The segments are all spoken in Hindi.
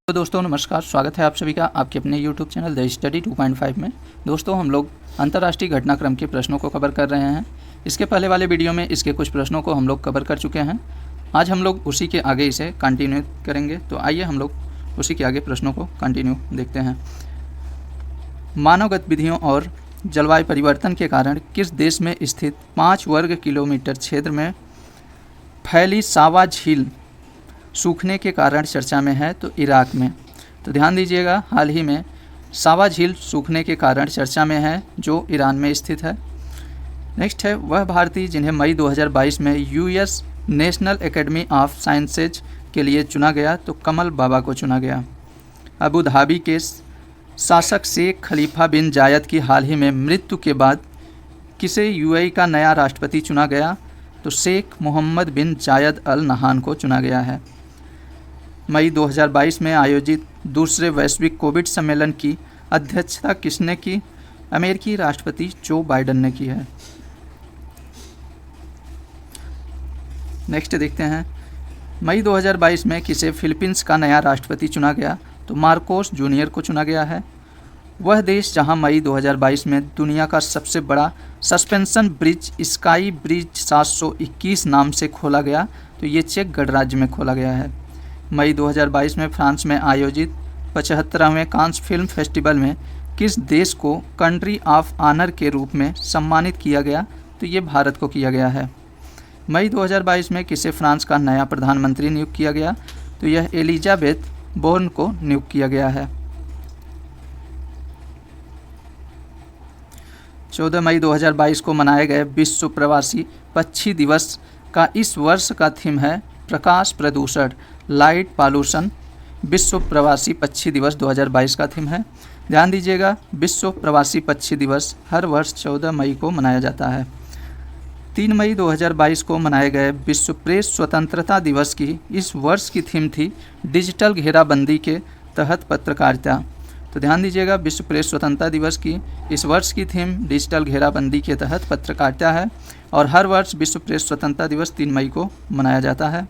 तो दोस्तों नमस्कार, स्वागत है आप सभी का आपके अपने YouTube चैनल द स्टडी 2.5 में। दोस्तों हम लोग अंतर्राष्ट्रीय घटनाक्रम के प्रश्नों को कवर कर रहे हैं। इसके पहले वाले वीडियो में इसके कुछ प्रश्नों को हम लोग कवर कर चुके हैं। आज हम लोग उसी के आगे इसे कंटिन्यू करेंगे। तो आइए हम लोग उसी के आगे प्रश्नों को कंटिन्यू देखते हैं। मानव गतिविधियों और जलवायु परिवर्तन के कारण किस देश में स्थित 5 वर्ग किलोमीटर क्षेत्र में फैली सावा झील सूखने के कारण चर्चा में है? तो इराक में। तो ध्यान दीजिएगा, हाल ही में सावा झील सूखने के कारण चर्चा में है, जो ईरान में स्थित है। नेक्स्ट है, वह भारतीय जिन्हें मई 2022 में US national academy of sciences के लिए चुना गया? तो कमल बाबा को चुना गया। अबू धाबी के शासक शेख खलीफा बिन जायद की हाल ही में मृत्यु के बाद किसे यूएई का नया राष्ट्रपति चुना गया? तो शेख मोहम्मद बिन जायद अल नहान को चुना गया है। मई 2022 में आयोजित दूसरे वैश्विक कोविड सम्मेलन की अध्यक्षता किसने की? अमेरिकी राष्ट्रपति जो बाइडेन ने की है। नेक्स्ट देखते हैं, मई 2022 में किसे फिलीपींस का नया राष्ट्रपति चुना गया? तो मार्कोस जूनियर को चुना गया है। वह देश जहां मई 2022 में दुनिया का सबसे बड़ा सस्पेंशन ब्रिज स्काई ब्रिज 721 नाम से खोला गया, तो ये चेक गणराज्य में खोला गया है। मई 2022 में फ्रांस में आयोजित 75वें कांस फिल्म फेस्टिवल में किस देश को कंट्री ऑफ ऑनर के रूप में सम्मानित किया गया? तो ये भारत को किया गया है। मई 2022 में किसे फ्रांस का नया प्रधानमंत्री नियुक्त किया गया? तो यह एलिजाबेथ बोर्न को नियुक्त किया गया है। 14 मई 2022 को मनाए गए विश्व प्रवासी पक्षी दिवस का इस वर्ष का थीम है प्रकाश प्रदूषण, लाइट पॉल्यूशन। विश्व प्रवासी पक्षी दिवस 2022 का थीम है। ध्यान दीजिएगा, विश्व प्रवासी पक्षी दिवस हर वर्ष 14 मई को मनाया जाता है। 3 मई 2022 को मनाए गए विश्व प्रेस स्वतंत्रता दिवस की इस वर्ष की थीम थी डिजिटल घेराबंदी के तहत पत्रकारिता। तो ध्यान दीजिएगा, विश्व प्रेस स्वतंत्रता दिवस की इस वर्ष की थीम डिजिटल घेराबंदी के तहत पत्रकारिता है और हर वर्ष विश्व प्रेस स्वतंत्रता दिवस 3 मई को मनाया जाता है।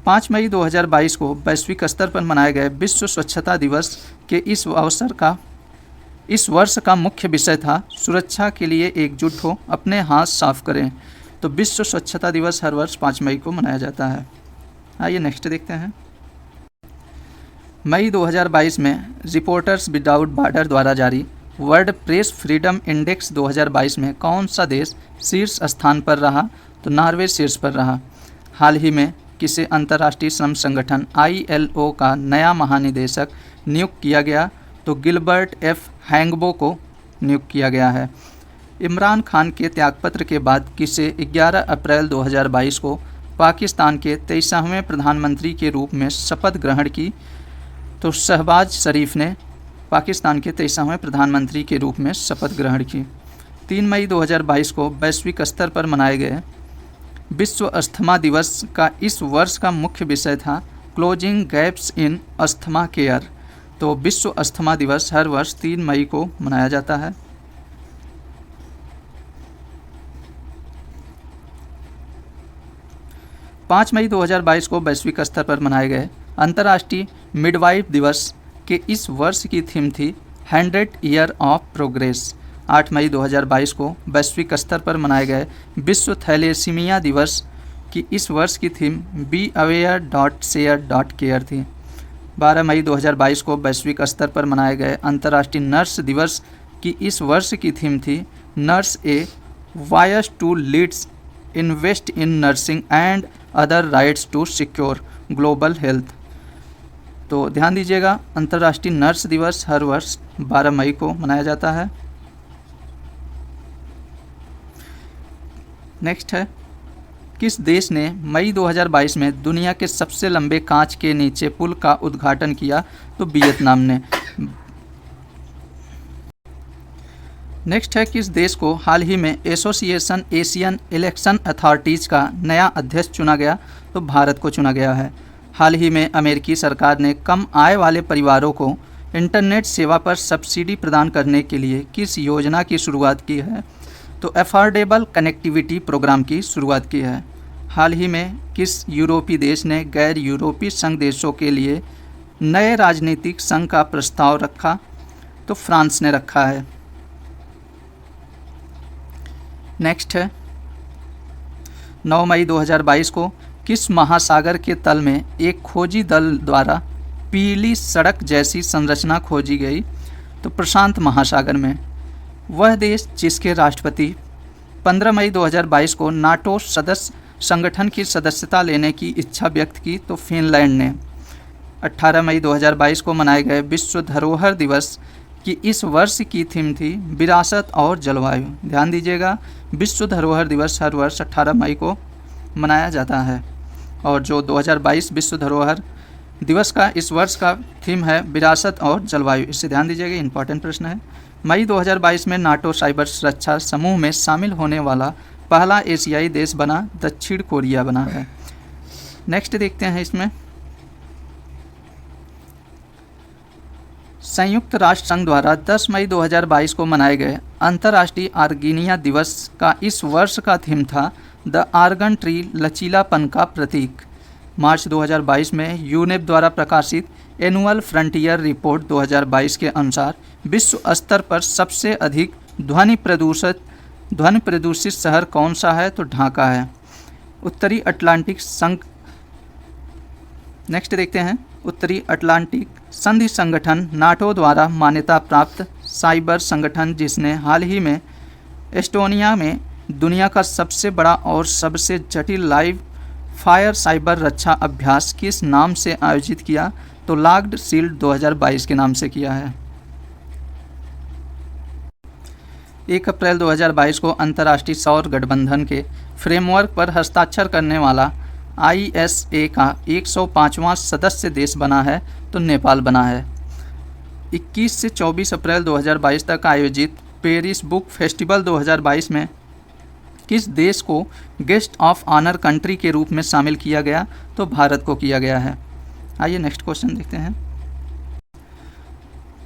5 मई 2022 को वैश्विक स्तर पर मनाए गए विश्व स्वच्छता दिवस के इस वर्ष का मुख्य विषय था सुरक्षा के लिए एकजुट हो, अपने हाथ साफ करें। तो विश्व स्वच्छता दिवस हर वर्ष 5 मई को मनाया जाता है। आइए नेक्स्ट देखते हैं। मई 2022 में रिपोर्टर्स विदाउट बॉर्डर द्वारा जारी वर्ल्ड प्रेस फ्रीडम इंडेक्स 2022 में कौन सा देश शीर्ष स्थान पर रहा? तो नॉर्वे शीर्ष पर रहा। हाल ही में किसे अंतर्राष्ट्रीय श्रम संगठन ILO का नया महानिदेशक नियुक्त किया गया? तो गिलबर्ट एफ हैंगबो को नियुक्त किया गया है। इमरान खान के त्यागपत्र के बाद किसे 11 अप्रैल 2022 को पाकिस्तान के 23वें प्रधानमंत्री के रूप में शपथ ग्रहण की? तो शहबाज शरीफ ने पाकिस्तान के 23वें प्रधानमंत्री के रूप में शपथ ग्रहण की। 3 मई 2022 को वैश्विक स्तर पर मनाए गए विश्व अस्थमा दिवस का इस वर्ष का मुख्य विषय था closing gaps in asthma care. तो विश्व अस्थमा दिवस हर वर्ष 3 मई को मनाया जाता है। पाँच मई 2022 को वैश्विक स्तर पर मनाए गए अंतर्राष्ट्रीय मिडवाइफ दिवस के इस वर्ष की थीम थी 100 ईयर ऑफ प्रोग्रेस। 8 मई 2022 को वैश्विक स्तर पर मनाए गए विश्व थैलेसीमिया दिवस की इस वर्ष की theme be aware dot share dot care थी। 12 मई 2022 को वैश्विक स्तर पर मनाए गए अंतर्राष्ट्रीय नर्स दिवस की इस वर्ष की थीम थी nurse a voice to leads invest in nursing and other rights to secure global health. तो ध्यान दीजिएगा, अंतर्राष्ट्रीय नर्स दिवस हर वर्ष 12 मई को मनाया जाता है। नेक्स्ट है, किस देश ने मई 2022 में दुनिया के सबसे लंबे कांच के नीचे पुल का उद्घाटन किया? तो वियतनाम ने। नेक्स्ट है, किस देश को हाल ही में एसोसिएशन एशियन इलेक्शन अथॉरिटीज़ का नया अध्यक्ष चुना गया? तो भारत को चुना गया है। हाल ही में अमेरिकी सरकार ने कम आय वाले परिवारों को इंटरनेट सेवा पर सब्सिडी प्रदान करने के लिए किस योजना की शुरुआत की है? तो अफोर्डेबल कनेक्टिविटी प्रोग्राम की शुरुआत की है। हाल ही में किस यूरोपीय देश ने गैर यूरोपीय संघ देशों के लिए नए राजनीतिक संघ का प्रस्ताव रखा? तो फ्रांस ने रखा है। नेक्स्ट है 9 मई 2022 को किस महासागर के तल में एक खोजी दल द्वारा पीली सड़क जैसी संरचना खोजी गई? तो प्रशांत महासागर में। वह देश जिसके राष्ट्रपति 15 मई 2022 को नाटो सदस्य संगठन की सदस्यता लेने की इच्छा व्यक्त की? तो फिनलैंड ने। 18 मई 2022 को मनाए गए विश्व धरोहर दिवस की इस वर्ष की थीम थी विरासत और जलवायु। ध्यान दीजिएगा, विश्व धरोहर दिवस हर वर्ष 18 मई को मनाया जाता है और जो 2022 विश्व धरोहर दिवस का इस वर्ष का थीम है विरासत और जलवायु। इससे ध्यान दीजिएगा, इंपॉर्टेंट प्रश्न है। मई 2022 में नाटो साइबर सुरक्षा समूह में शामिल होने वाला पहला एशियाई देश बना? दक्षिण कोरिया बना है। नेक्स्ट देखते हैं इसमें संयुक्त राष्ट्र संघ द्वारा 10 मई 2022 को मनाए गए अंतर्राष्ट्रीय आर्गेनिया दिवस का इस वर्ष का थीम था द आर्गन ट्री, लचीलापन का प्रतीक। मार्च 2022 में यूनेप द्वारा प्रकाशित एनुअल फ्रंटियर रिपोर्ट 2022 के अनुसार विश्व स्तर पर सबसे अधिक ध्वनि प्रदूषित शहर कौन सा है? तो ढाका है। उत्तरी अटलांटिक संघ। नेक्स्ट देखते हैं उत्तरी अटलांटिक संधि संगठन नाटो द्वारा मान्यता प्राप्त साइबर संगठन जिसने हाल ही में एस्टोनिया में दुनिया का सबसे बड़ा और सबसे जटिल लाइव फायर साइबर रक्षा अभ्यास किस नाम से आयोजित किया? तो लॉक्ड शील्ड 2022 के नाम से किया है। 1 अप्रैल 2022 को अंतर्राष्ट्रीय सौर गठबंधन के फ्रेमवर्क पर हस्ताक्षर करने वाला ISA का 105वां सदस्य देश बना है? तो नेपाल बना है। 21 से 24 अप्रैल 2022 तक आयोजित पेरिस बुक फेस्टिवल 2022 में किस देश को गेस्ट ऑफ ऑनर कंट्री के रूप में शामिल किया गया? तो भारत को किया गया है। आइए नेक्स्ट क्वेश्चन देखते हैं।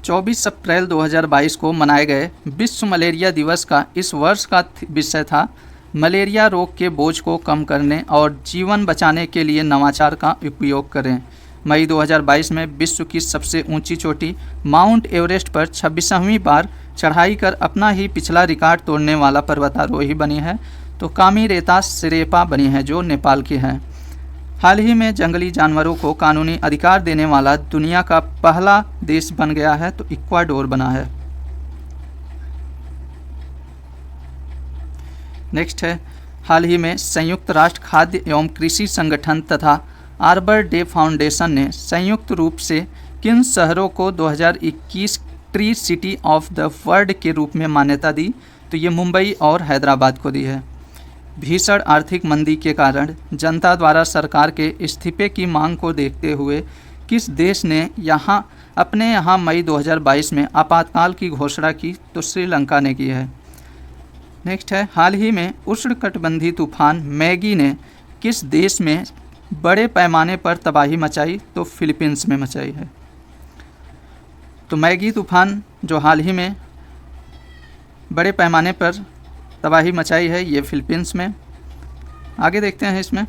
24 अप्रैल 2022 को मनाए गए विश्व मलेरिया दिवस का इस वर्ष का विषय था मलेरिया रोग के बोझ को कम करने और जीवन बचाने के लिए नवाचार का उपयोग करें। मई 2022 में विश्व की सबसे ऊंची चोटी माउंट एवरेस्ट पर 26वीं बार चढ़ाई कर अपना ही पिछला रिकॉर्ड तोड़ने वाला पर्वतारोही बनी है? तो कामीरेता सिरेपा बनी है जो नेपाल की है। हाल ही में जंगली जानवरों को कानूनी अधिकार देने वाला दुनिया का पहला देश बन गया है? तो इक्वाडोर बना है। नेक्स्ट है हाल ही में संयुक्त राष्ट्र खाद्य एवं कृषि संगठन तथा आर्बर डे फाउंडेशन ने संयुक्त रूप से किन शहरों को 2021 tree city of the world के रूप में मान्यता दी? तो ये मुंबई और हैदराबाद को दी है। भीषण आर्थिक मंदी के कारण जनता द्वारा सरकार के इस्तीफे की मांग को देखते हुए किस देश ने अपने यहाँ मई 2022 में आपातकाल की घोषणा की? तो श्रीलंका ने की है। नेक्स्ट है हाल ही में उष्णकटिबंधीय तूफान मैगी ने किस देश में बड़े पैमाने पर तबाही मचाई? तो फिलीपींस में मचाई है। तो मैगी तूफान जो हाल ही में बड़े पैमाने पर तबाही मचाई है ये फिलीपींस में। आगे देखते हैं इसमें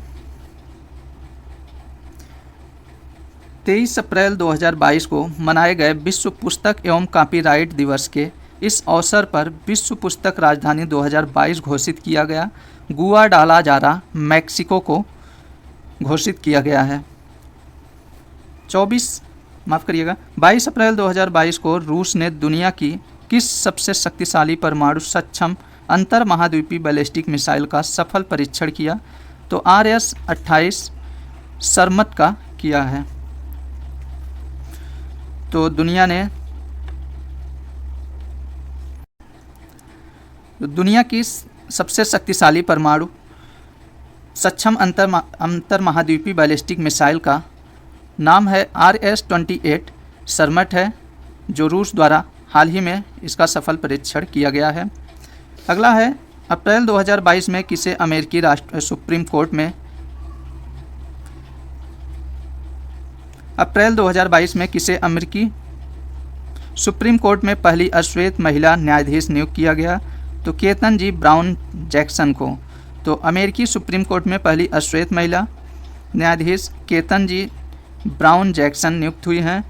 23 अप्रैल 2022 को मनाए गए विश्व पुस्तक एवं कॉपीराइट दिवस के इस अवसर पर विश्व पुस्तक राजधानी 2022 घोषित किया गया। गुआडालाजारा मैक्सिको को घोषित किया गया है। 22 अप्रैल 2022 को रूस ने दुनिया की किस सबसे शक्तिशाली परमाणु सक्षम अंतर महाद्वीपीय बैलिस्टिक मिसाइल का सफल परीक्षण किया? तो RS-28 सरमत का किया है। तो दुनिया की सबसे शक्तिशाली परमाणु सक्षम अंतर महाद्वीपीय बैलिस्टिक मिसाइल का नाम है RS-28 सरमट है जो रूस द्वारा हाल ही में इसका सफल परीक्षण किया गया है। अगला है अप्रैल 2022 में किसे अमेरिकी सुप्रीम कोर्ट में अमेरिकी सुप्रीम कोर्ट में पहली अश्वेत महिला न्यायाधीश नियुक्त किया गया? तो केतन जी ब्राउन जैक्सन को। तो अमेरिकी सुप्रीम कोर्ट में पहली अश्वेत महिला न्यायाधीश केतन जी ब्राउन जैक्सन नियुक्त हुई हैं।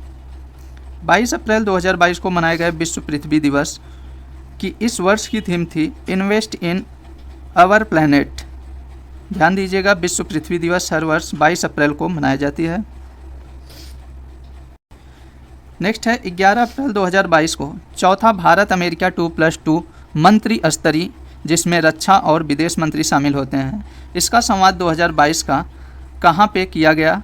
22 अप्रैल 2022 को मनाए गए विश्व पृथ्वी दिवस की इस वर्ष की थीम थी इन्वेस्ट इन आवर प्लैनेट। ध्यान दीजिएगा, विश्व पृथ्वी दिवस हर वर्ष 22 अप्रैल को मनाई जाती है। नेक्स्ट है 11 अप्रैल 2022 को चौथा भारत अमेरिका 2+2 मंत्री स्तरीय, जिसमें रक्षा और विदेश मंत्री शामिल होते हैं, इसका संवाद 2022 का कहाँ पे किया गया?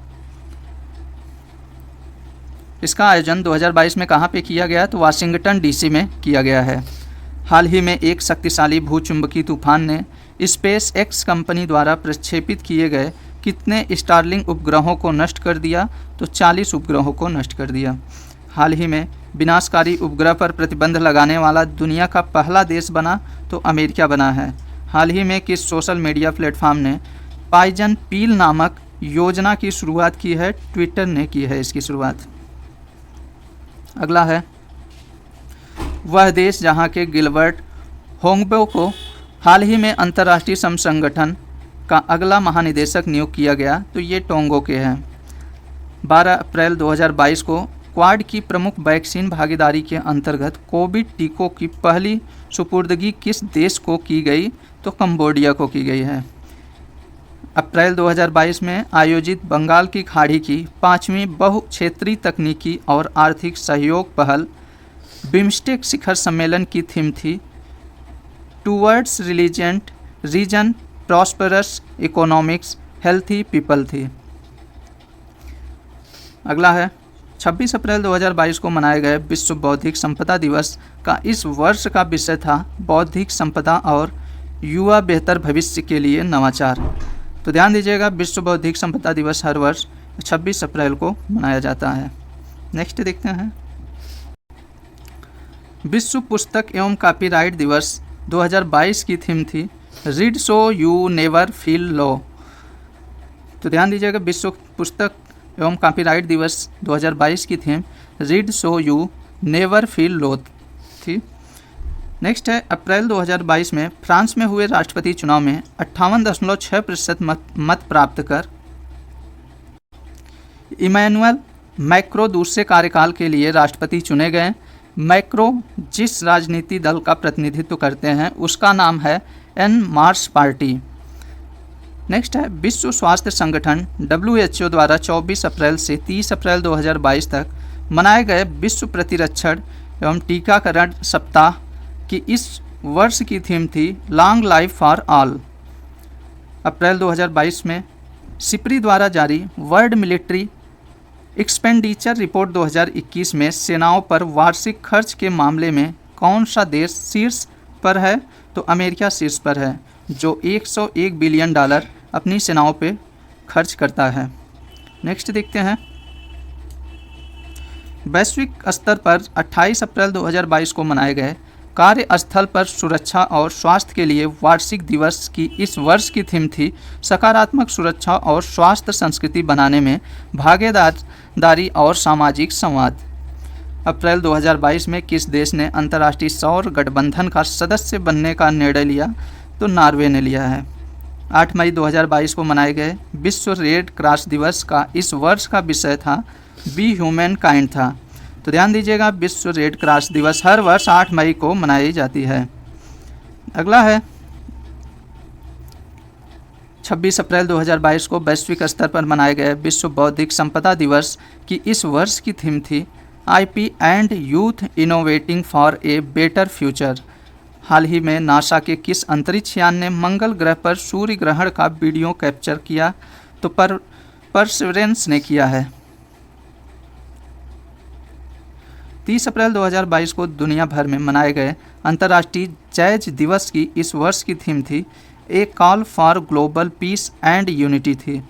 इसका आयोजन 2022 में कहाँ पे किया गया? तो वाशिंगटन डीसी में किया गया है। हाल ही में एक शक्तिशाली भूचुंबकीय तूफान ने स्पेस एक्स कंपनी द्वारा प्रक्षेपित किए गए कितने स्टारलिंक उपग्रहों को नष्ट कर दिया? तो 40 उपग्रहों को नष्ट कर दिया। हाल ही में विनाशकारी उपग्रह पर प्रतिबंध लगाने वाला दुनिया का पहला देश बना? तो अमेरिका बना है। हाल ही में किस सोशल मीडिया प्लेटफॉर्म ने पॉइजन पील नामक योजना की शुरुआत की है? ट्विटर ने की है इसकी शुरुआत। अगला है वह देश जहां के गिलबर्ट होंगबो को हाल ही में अंतर्राष्ट्रीय श्रम संगठन का अगला महानिदेशक नियुक्त किया गया? तो ये टोंगो के हैं। 12 अप्रैल 2022 को क्वाड की प्रमुख वैक्सीन भागीदारी के अंतर्गत कोविड टीकों की पहली सुपुर्दगी किस देश को की गई? तो कंबोडिया को की गई है। अप्रैल 2022 में आयोजित बंगाल की खाड़ी की 5वीं बहुक्षेत्रीय तकनीकी और आर्थिक सहयोग पहल बिम्स्टेक शिखर सम्मेलन की थीम थी towards region prosperous economics healthy people थी। अगला है 26 अप्रैल 2022 को मनाए गए विश्व बौद्धिक संपदा दिवस का इस वर्ष का विषय था बौद्धिक संपदा और युवा बेहतर भविष्य के लिए नवाचार। तो ध्यान दीजिएगा, विश्व बौद्धिक संपदा दिवस हर वर्ष 26 अप्रैल को मनाया जाता है। नेक्स्ट देखते हैं विश्व पुस्तक एवं कॉपीराइट दिवस 2022 की थीम थी read so you never feel low. तो ध्यान दीजिएगा, विश्व पुस्तक एवं कॉपीराइट दिवस 2022 की theme read so you never feel low थी। नेक्स्ट है अप्रैल 2022 में फ्रांस में हुए राष्ट्रपति चुनाव में 58.6% मत प्राप्त कर इमैनुअल मैक्रो दूसरे कार्यकाल के लिए राष्ट्रपति चुने गए। मैक्रो जिस राजनीति दल का प्रतिनिधित्व करते हैं उसका नाम है एन मार्स पार्टी। नेक्स्ट है विश्व स्वास्थ्य संगठन WHO द्वारा 24 अप्रैल से 30 अप्रैल 2022 तक मनाए गए विश्व प्रतिरक्षण एवं टीकाकरण सप्ताह की इस वर्ष की थीम थी लॉन्ग लाइफ फॉर ऑल। अप्रैल 2022 में सिप्री द्वारा जारी वर्ल्ड मिलिट्री एक्सपेंडिचर रिपोर्ट 2021 में सेनाओं पर वार्षिक खर्च के मामले में कौन सा देश शीर्ष पर है? तो अमेरिका शीर्ष पर है, जो $101 बिलियन अपनी सेनाओं पे खर्च करता है। नेक्स्ट देखते हैं वैश्विक स्तर पर 28 अप्रैल 2022 को मनाए गए कार्यस्थल पर सुरक्षा और स्वास्थ्य के लिए वार्षिक दिवस की इस वर्ष की थीम थी सकारात्मक सुरक्षा और स्वास्थ्य संस्कृति बनाने में भागीदारी और सामाजिक संवाद। अप्रैल 2022 में किस देश ने अंतर्राष्ट्रीय सौर गठबंधन का सदस्य बनने का निर्णय लिया? तो नॉर्वे ने लिया है। 8 मई 2022 को मनाए गए विश्व रेड क्रॉस दिवस का इस वर्ष का विषय था बी ह्यूमन काइंड था। तो ध्यान दीजिएगा, विश्व रेड क्रॉस दिवस हर वर्ष 8 मई को मनाई जाती है। अगला है 26 अप्रैल 2022 को वैश्विक स्तर पर मनाए गए विश्व बौद्धिक संपदा दिवस की इस वर्ष की थीम थी IP and youth innovating for a better future. हाल ही में नासा के किस अंतरिक्ष यान ने मंगल ग्रह पर सूर्य ग्रहण का वीडियो कैप्चर किया? तो परसिवरेंस ने किया है। 30 अप्रैल 2022 को दुनिया भर में मनाए गए अंतर्राष्ट्रीय जैज दिवस की इस वर्ष की थीम थी a call for global peace and unity थी।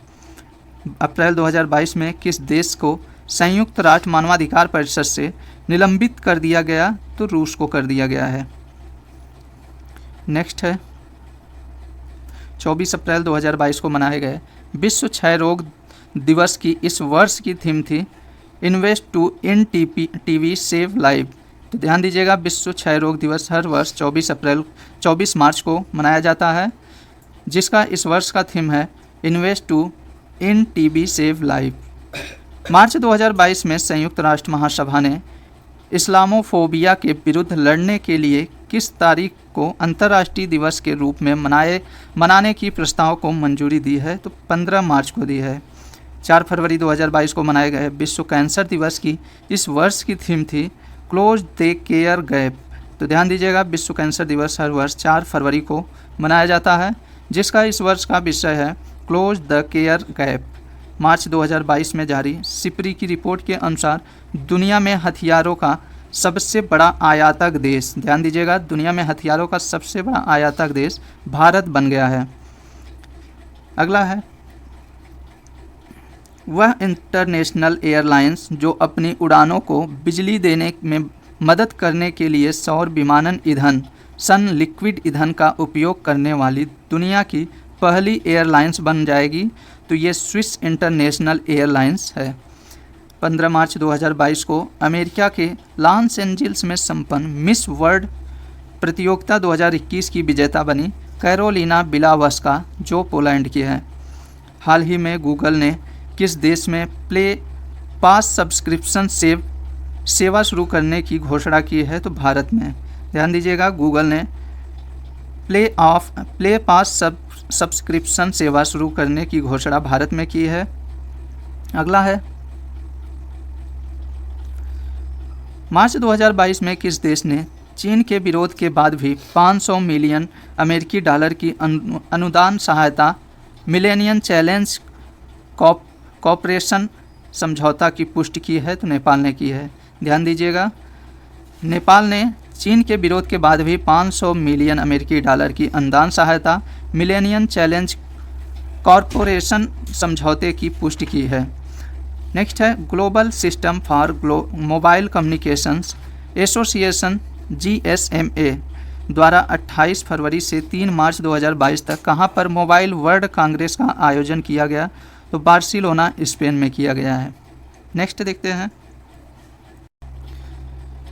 अप्रैल 2022 में किस देश को संयुक्त राष्ट्र मानवाधिकार परिषद से निलंबित कर दिया गया? तो रूस को कर दिया गया है। नेक्स्ट है 24 अप्रैल 2022 को मनाए गए विश्व क्षय रोग दिवस की इस वर्ष की थीम थी invest to in TV save life. तो ध्यान दीजिएगा, विश्व क्षय रोग दिवस हर वर्ष 24 मार्च को मनाया जाता है, जिसका इस वर्ष का थीम है invest to in TB save life. March 2022 में संयुक्त राष्ट्र महासभा ने इस्लामोफोबिया के विरुद्ध लड़ने के लिए किस तारीख को अंतर्राष्ट्रीय दिवस के रूप में मनाने की प्रस्ताव को मंजूरी दी है? तो 15 मार्च को दी है। 4 फरवरी 2022 को मनाए गए विश्व कैंसर दिवस की इस वर्ष की थीम थी क्लोज द केयर गैप। तो ध्यान दीजिएगा, विश्व कैंसर दिवस हर वर्ष 4 फरवरी को मनाया जाता है, जिसका इस वर्ष का विषय है क्लोज द केयर गैप। मार्च 2022 में जारी सिपरी की रिपोर्ट के अनुसार दुनिया में हथियारों का सबसे बड़ा आयातक देश, ध्यान दीजिएगा, दुनिया में हथियारों का सबसे बड़ा आयातक देश भारत बन गया है। अगला है, वह इंटरनेशनल एयरलाइंस जो अपनी उड़ानों को बिजली देने में मदद करने के लिए सौर विमानन ईंधन सन लिक्विड ईंधन का उपयोग करने वाली दुनिया की पहली एयरलाइंस बन जाएगी। तो ये स्विस इंटरनेशनल एयरलाइंस है। 15 मार्च 2022 को अमेरिका के लॉस एंजिल्स में संपन्न मिस वर्ल्ड प्रतियोगिता 2021 की विजेता बनी कैरोलिना बिलावस्का, जो पोलैंड की है। हाल ही में गूगल ने किस देश में प्ले पास सब्सक्रिप्शन सेवा शुरू करने की घोषणा की है? तो भारत में। ध्यान दीजिएगा, गूगल ने प्ले पास सब्सक्रिप्शन सेवा शुरू करने की घोषणा भारत में की है। अगला है, मार्च 2022 में किस देश ने चीन के विरोध के बाद भी 500 मिलियन अमेरिकी डॉलर की अनुदान सहायता मिलेनियम चैलेंज कॉपरेशन समझौता की पुष्टि की है? तो नेपाल ने की है। ध्यान दीजिएगा, नेपाल ने चीन के विरोध के बाद भी 500 मिलियन अमेरिकी डॉलर की अनुदान सहायता मिलेनियम चैलेंज कॉरपोरेशन समझौते की पुष्टि की है। नेक्स्ट है, global system for mobile communications association GSMA द्वारा 28 फरवरी से 3 मार्च 2022 तक कहां पर मोबाइल वर्ल्ड कांग्रेस का आयोजन किया गया? तो बार्सिलोना, स्पेन में किया गया है। नेक्स्ट देखते हैं,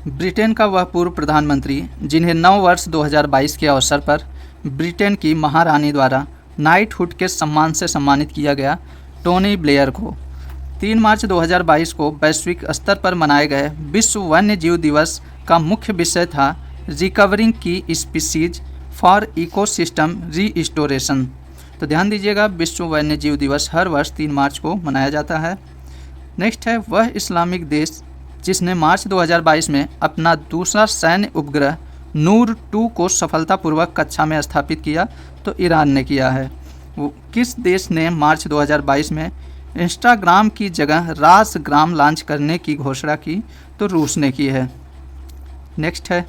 ब्रिटेन का वह पूर्व प्रधानमंत्री जिन्हें नव वर्ष 2022 के अवसर पर ब्रिटेन की महारानी द्वारा नाइटहुड के सम्मान से सम्मानित किया गया, टोनी ब्लेयर को 3 मार्च 2022 को वैश्विक स्तर पर मनाए गए विश्व वन्य जीव दिवस का मुख्य विषय था रिकवरिंग की स्पीसीज फॉर इकोसिस्टम रीस्टोरेशन। तो ध्यान दीजिएगा, विश्व वन्य जीव दिवस हर वर्ष 3 मार्च को मनाया जाता है। नेक्स्ट है, वह इस्लामिक देश जिसने मार्च 2022 में अपना दूसरा सैन्य उपग्रह नूर 2 को सफलतापूर्वक कक्षा में स्थापित किया? तो ईरान ने किया है। वो किस देश ने मार्च 2022 में इंस्टाग्राम की जगह रासग्राम लॉन्च करने की घोषणा की? तो रूस ने की है। नेक्स्ट है,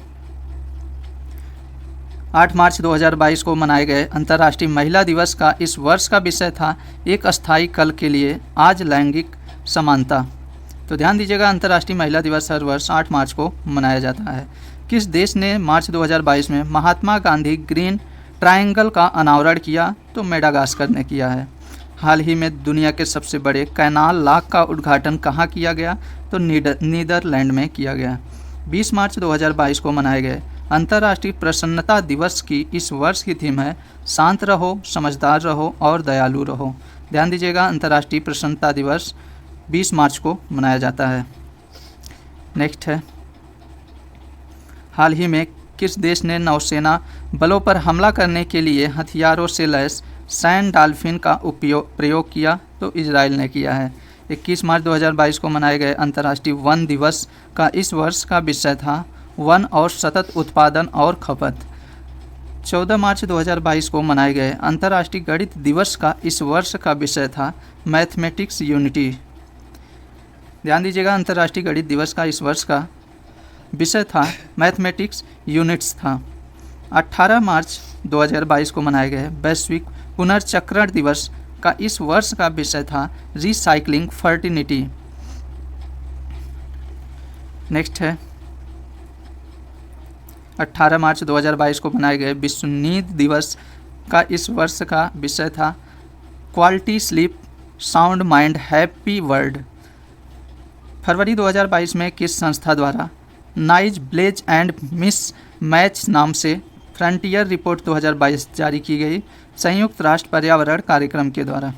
8 मार्च 2022 को मनाए गए अंतर्राष्ट्रीय महिला दिवस का इस वर्ष का विषय था एक अस्थायी कल के लिए आज लैंगिक समानता। तो ध्यान दीजिएगा, अंतर्राष्ट्रीय महिला दिवस हर वर्ष 8 मार्च को मनाया जाता है। किस देश ने मार्च 2022 में महात्मा गांधी ग्रीन ट्रायंगल का अनावरण किया? तो मेडागास्कर ने किया है। हाल ही में दुनिया के सबसे बड़े कैनाल लॉक का उद्घाटन कहाँ किया गया? तो नीदरलैंड में किया गया। 20 मार्च 2022 को मनाए गए अंतर्राष्ट्रीय प्रसन्नता दिवस की इस वर्ष की थीम है शांत रहो, समझदार रहो और दयालु रहो। ध्यान दीजिएगा, अंतर्राष्ट्रीय प्रसन्नता दिवस 20 मार्च को मनाया जाता है। नेक्स्ट है, हाल ही में किस देश ने नौसेना बलों पर हमला करने के लिए हथियारों से लैस सैंड डॉल्फिन का प्रयोग किया? तो इजराइल ने किया है। 21 मार्च 2022 को मनाए गए अंतर्राष्ट्रीय वन दिवस का इस वर्ष का विषय था वन और सतत उत्पादन और खपत। 14 मार्च 2022 को मनाए गए अंतर्राष्ट्रीय गणित दिवस का इस वर्ष का विषय था मैथमेटिक्स यूनिटी। ध्यान दीजिएगा, अंतर्राष्ट्रीय गणित दिवस का इस वर्ष का विषय था मैथमेटिक्स यूनिट्स था। 18 मार्च 2022 को मनाए गए वैश्विक पुनर्चक्रण दिवस का इस वर्ष का विषय था रिसाइकलिंग फर्टिनिटी। नेक्स्ट है, 18 मार्च 2022 को मनाए गए विश्व नींद दिवस का इस वर्ष का विषय था quality sleep sound mind happy world. फरवरी 2022 में किस संस्था द्वारा noise blaze and mismatch नाम से फ्रंटियर रिपोर्ट 2022 जारी की गई? संयुक्त राष्ट्र पर्यावरण कार्यक्रम के द्वारा।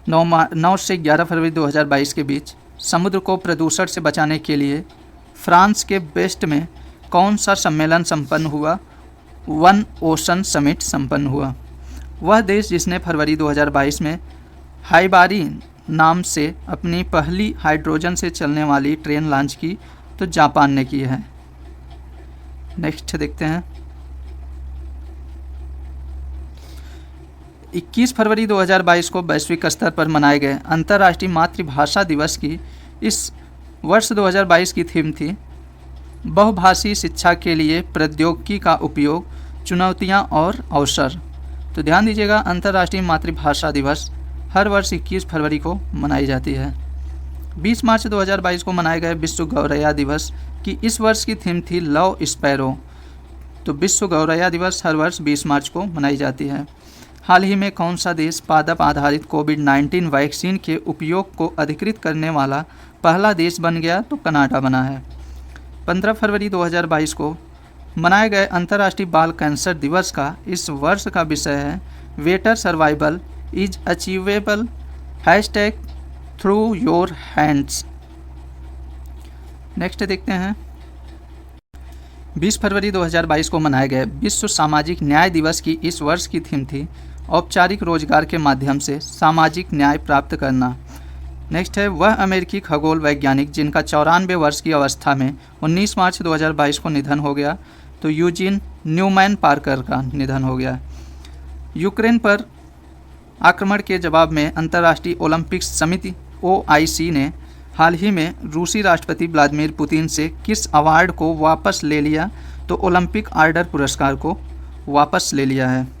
9 से 11 फरवरी 2022 के बीच समुद्र को प्रदूषण से बचाने के लिए फ्रांस के बेस्ट में कौन सा सम्मेलन संपन्न हुआ? वन ओशन समिट संपन्न हुआ। वह देश जिसने फरवरी 2022 में हाइबारी नाम से अपनी पहली हाइड्रोजन से चलने वाली ट्रेन लॉन्च की, तो जापान ने की है। नेक्स्ट देखते हैं। 21 फरवरी 2022 को वैश्विक स्तर पर मनाए गए अंतर्राष्ट्रीय मातृभाषा दिवस की इस वर्ष 2022 की थीम थी बहुभाषी शिक्षा के लिए प्रौद्योगिकी का उपयोग, चुनौतियां और अवसर। तो ध्यान दीजिएगा, अंतर्राष्ट्रीय मातृभाषा दिवस हर वर्ष 21 फरवरी को मनाई जाती है। 20 मार्च 2022 को मनाए गए विश्व गौरैया दिवस की इस वर्ष की थीम थी लव स्पैरो। तो विश्व गौरैया दिवस हर वर्ष 20 मार्च को मनाई जाती है। हाल ही में कौन सा देश पादप आधारित कोविड-19 वैक्सीन के उपयोग को अधिकृत करने वाला पहला देश बन गया? तो कनाडा बना है। 15 फरवरी 2022 को मनाए गए अंतर्राष्ट्रीय बाल कैंसर दिवस का इस वर्ष का विषय है better survival is achievable through your hands. Next देखते हैं। 20 फरवरी 2022 को मनाए गए विश्व सामाजिक न्याय दिवस की इस वर्ष की थीम थी औपचारिक रोजगार के माध्यम से सामाजिक न्याय प्राप्त करना। नेक्स्ट है, वह अमेरिकी खगोल वैज्ञानिक जिनका 94 वर्ष की अवस्था में 19 मार्च 2022 को निधन हो गया, तो यूजीन न्यूमैन पार्कर का निधन हो गया। यूक्रेन पर आक्रमण के जवाब में अंतर्राष्ट्रीय ओलंपिक समिति OIC ने हाल ही में रूसी राष्ट्रपति व्लादिमीर पुतिन से किस अवार्ड को वापस ले लिया? तो ओलंपिक आर्डर पुरस्कार को वापस ले लिया है।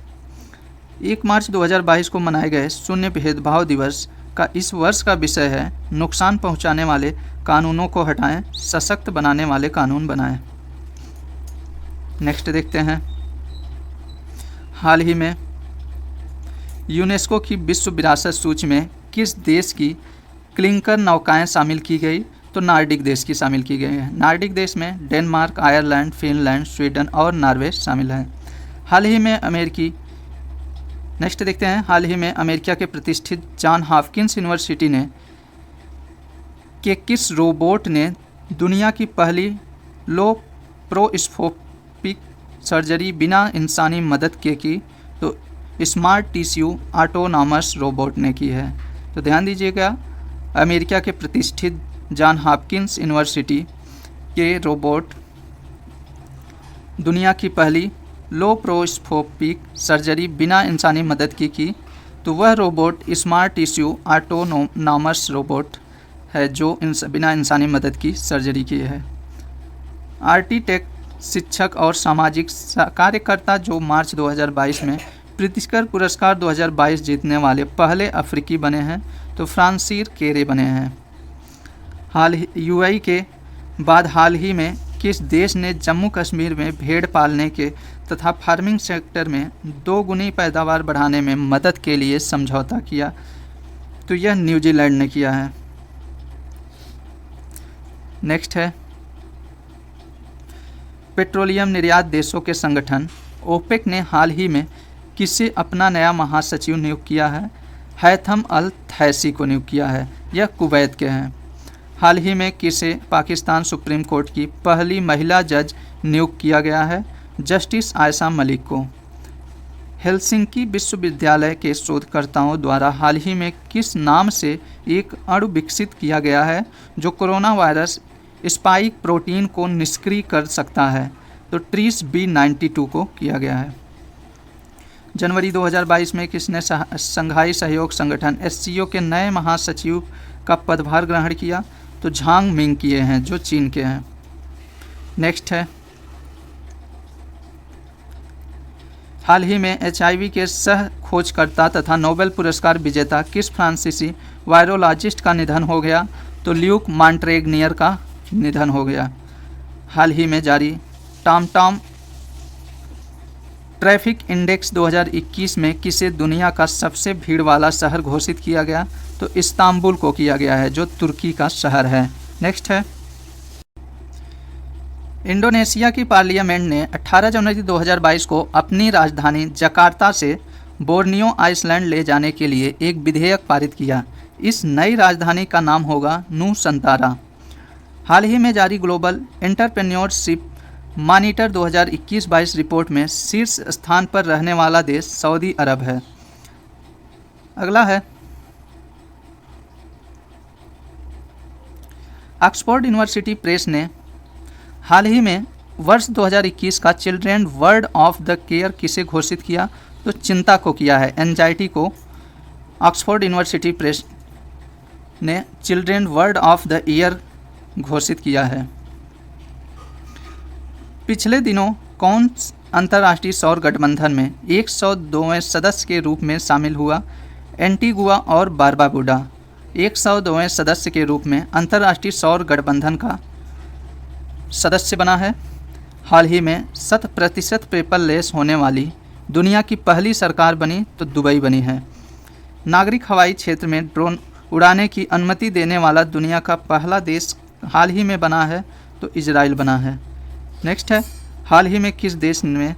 1 मार्च 2022 को मनाए गए शून्य भेदभाव दिवस का इस वर्ष का विषय है नुकसान पहुंचाने वाले कानूनों को हटाएं, सशक्त बनाने वाले कानून बनाएं। नेक्स्ट देखते हैं। हाल ही में यूनेस्को की विश्व विरासत सूची में किस देश की क्लिंकर नौकाएं शामिल की गई? तो नार्डिक देश की शामिल की गई हैं। नार्डिक देश में डेनमार्क, आयरलैंड, फिनलैंड, स्वीडन और नॉर्वे शामिल हैं। हाल ही में अमेरिका के प्रतिष्ठित जॉन हॉपकिंस यूनिवर्सिटी ने किस रोबोट ने दुनिया की पहली लोप्रोस्कोपिक सर्जरी बिना इंसानी मदद के की? तो स्मार्ट टिश्यू ऑटोनॉमस रोबोट ने की है। तो ध्यान दीजिएगा, अमेरिका के प्रतिष्ठित जॉन हॉपकिंस यूनिवर्सिटी के रोबोट दुनिया की पहली लोप्रोस्कोपिक सर्जरी बिना इंसानी मदद की, तो वह robot smart tissue autonomous robot है जो बिना इंसानी मदद की सर्जरी की है। आर्किटेक्ट, शिक्षक और सामाजिक कार्यकर्ता जो मार्च 2022 में प्रित्जकर पुरस्कार 2022 जीतने वाले पहले अफ्रीकी बने हैं, तो फ्रांसीर केरे बने हैं। UAE के बाद हाल ही में किस देश ने जम्मू कश्मीर में भेड़ पालने के तथा फार्मिंग सेक्टर में 2 गुनी पैदावार बढ़ाने में मदद के लिए समझौता किया? तो यह न्यूजीलैंड ने किया है। नेक्स्ट है, पेट्रोलियम निर्यात देशों के संगठन ओपेक ने हाल ही में किसे अपना नया महासचिव नियुक्त किया है? हैथम अल थैसी को नियुक्त किया है। यह कुवैत के हैं। हाल ही में किसे पाकिस्तान सुप्रीम कोर्ट की पहली महिला जज नियुक्त किया गया है? जस्टिस आयशा मलिक को। हेलसिंकी विश्वविद्यालय के शोधकर्ताओं द्वारा हाल ही में किस नाम से एक अणु विकसित किया गया है जो कोरोना वायरस स्पाइक प्रोटीन को निष्क्रिय कर सकता है? तो ट्रीस B92 को किया गया है। जनवरी 2022 में किसने संघाई सहयोग संगठन SCO के नए महासचिव का पदभार ग्रहण किया? तो झांग मिंग किए हैं जो चीन के हैं। नेक्स्ट है, हाल ही में HIV के सह खोजकर्ता तथा नोबेल पुरस्कार विजेता किस फ्रांसीसी वायरोलॉजिस्ट का निधन हो गया? तो ल्यूक मॉन्टेग्नियर का निधन हो गया। हाल ही में जारी टॉमटॉम ट्रैफिक इंडेक्स 2021 में किसे दुनिया का सबसे भीड़ वाला शहर घोषित किया गया? तो इस्तांबुल को किया गया है जो तुर्की का शहर है। नेक्स्ट है, इंडोनेशिया की पार्लियामेंट ने 18 जनवरी 2022 को अपनी राजधानी जकार्ता से बोर्नियो आइसलैंड ले जाने के लिए एक विधेयक पारित किया। इस नई राजधानी का नाम होगा नुसंतारा। हाल ही में जारी ग्लोबल एंटरप्रेन्योरशिप मॉनिटर 2021-22 रिपोर्ट में शीर्ष स्थान पर रहने वाला देश सऊदी अरब है। अगला है ऑक्सफोर्ड यूनिवर्सिटी प्रेस ने हाल ही में वर्ष 2021 का children word of the year किसे घोषित किया? तो चिंता को किया है, एंजाइटी को ऑक्सफोर्ड यूनिवर्सिटी प्रेस ने children word of the year घोषित किया है। पिछले दिनों कौन अंतर्राष्ट्रीय सौर गठबंधन में 102वें सदस्य के रूप में शामिल हुआ? एंटीगुआ और बारबाडोस 102वें सदस्य के रूप में अंतर्राष्ट्रीय सौर गठबंधन का सदस्य बना है। हाल ही में 100% पेपरलेस होने वाली दुनिया की पहली सरकार बनी तो दुबई बनी है। नागरिक हवाई क्षेत्र में ड्रोन उड़ाने की अनुमति देने वाला दुनिया का पहला देश हाल ही में बना है तो इजराइल बना है। नेक्स्ट है, हाल ही में किस देश में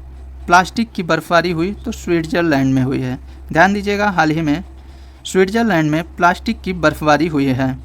प्लास्टिक की बर्फबारी हुई? तो स्विट्ज़रलैंड में हुई है। ध्यान दीजिएगा, हाल ही में स्विट्ज़रलैंड में प्लास्टिक की बर्फबारी हुई है।